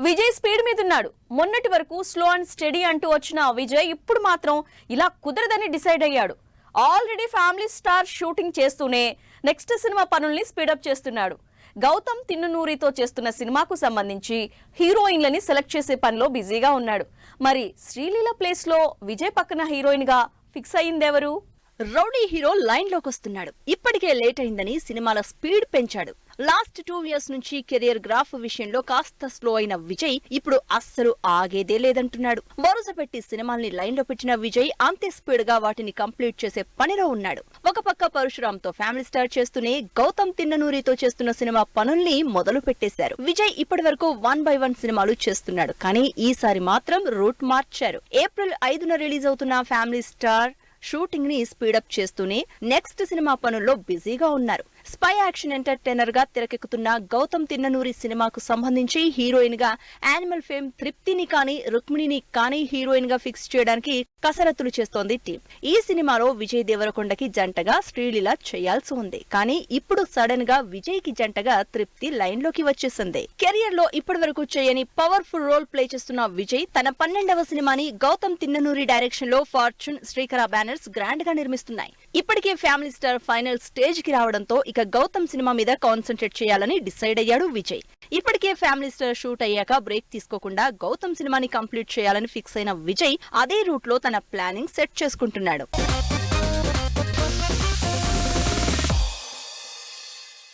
Vijay speed మీద ఉన్నాడు. మొన్నటి వరకు స్లో అండ్ స్టడీ అంటూ వచ్చిన విజయ్ ఇప్పుడు మాత్రం ఇలా కుదరదని డిసైడ్ అయ్యాడు. ఆల్రెడీ ఫ్యామిలీ స్టార్ షూటింగ్ చేస్తూనే నెక్స్ట్ సినిమా పనుల్ని స్పీడప్ చేస్తున్నాడు. గౌతమ్ తిన్నునూరితో చేస్తున్న సినిమాకు సంబంధించి హీరోయిన్లని సెలెక్ట్ చేసే పనిలో బిజీగా ఉన్నాడు. మరి శ్రీలీల ప్లేస్ లో విజయ్ పక్కన హీరోయిన్ గా ఫిక్స్ అయ్యిందెవరు? రౌడీ హీరో లైన్ లోకి వస్తున్నాడు. ఇప్పటికే లేట్ అయిందని సినిమాల స్పీడ్ పెంచాడు. లాస్ట్ 2 years నుంచి కెరియర్ గ్రాఫ్ విషయంలో కాస్త స్లో అయిన విజయ్ ఇప్పుడు అస్సలు ఆగేదే లేదంటున్నాడు. వరుస పెట్టి సినిమాల్ని లైన్ లో పెట్టిన విజయ్ అంతే స్పీడ్ గా వాటిని కంప్లీట్ చేసే పనిలో ఉన్నాడు. ఒక పక్క పరశురాంతో ఫ్యామిలీ స్టార్ చేస్తూనే గౌతమ్ తిన్ననూరితో చేస్తున్న సినిమా పనుల్ని మొదలు పెట్టేశారు. విజయ్ ఇప్పటి వరకు 1 by 1 సినిమాలు చేస్తున్నాడు. కానీ ఈసారి మాత్రం రూట్ మార్చారు. April 5న రిలీజ్ అవుతున్న ఫ్యామిలీ స్టార్ షూటింగ్ ని స్పీడప్ చేస్తూనే నెక్స్ట్ సినిమా పనుల్లో బిజీగా ఉన్నారు. స్పై యాక్షన్ ఎంటర్టైనర్ గా తెరకెక్కుతున్న గౌతమ్ తిన్ననూరి సినిమాకు సంబంధించి హీరోయిన్ గా యానిమల్ ఫేమ్ తృప్తిని కానీ రుక్మిణిని కానీ హీరోయిన్ గా ఫిక్స్ చేయడానికి కసరత్తులు చేస్తోంది టీం. ఈ సినిమాలో విజయ్ దేవరకొండకి జంటగా శ్రీలీల చేయాల్సి ఉంది. కానీ ఇప్పుడు సడన్ గా విజయ్ కి జంటగా తృప్తి లైన్ లోకి వచ్చేసింది. కెరియర్ లో ఇప్పటి వరకు చేయని పవర్ఫుల్ రోల్ ప్లే చేస్తున్న విజయ్ తన 12వ సినిమాని గౌతమ్ తిన్ననూరి డైరెక్షన్ లో ఫార్చ్యూన్ శ్రీకర బ్యానర్స్ గ్రాండ్ గా నిర్మిస్తున్నాయి. ఇప్పటికే ఫ్యామిలీ స్టార్ ఫైనల్ స్టేజ్ కి రావడంతో ఇక గౌతమ్ సినిమా మీద కాన్సన్ట్రేట్ చేయాలని డిసైడ్ అయ్యాడు విజయ్. ఇప్పటికే ఫ్యామిలీ స్టార్ షూట్ అయ్యాక బ్రేక్ తీసుకోకుండా గౌతమ్ సినిమాని కంప్లీట్ చేయాలని ఫిక్స్ అయిన విజయ్ అదే రూట్ లో తన ప్లానింగ్ సెట్ చేసుకుంటున్నాడు.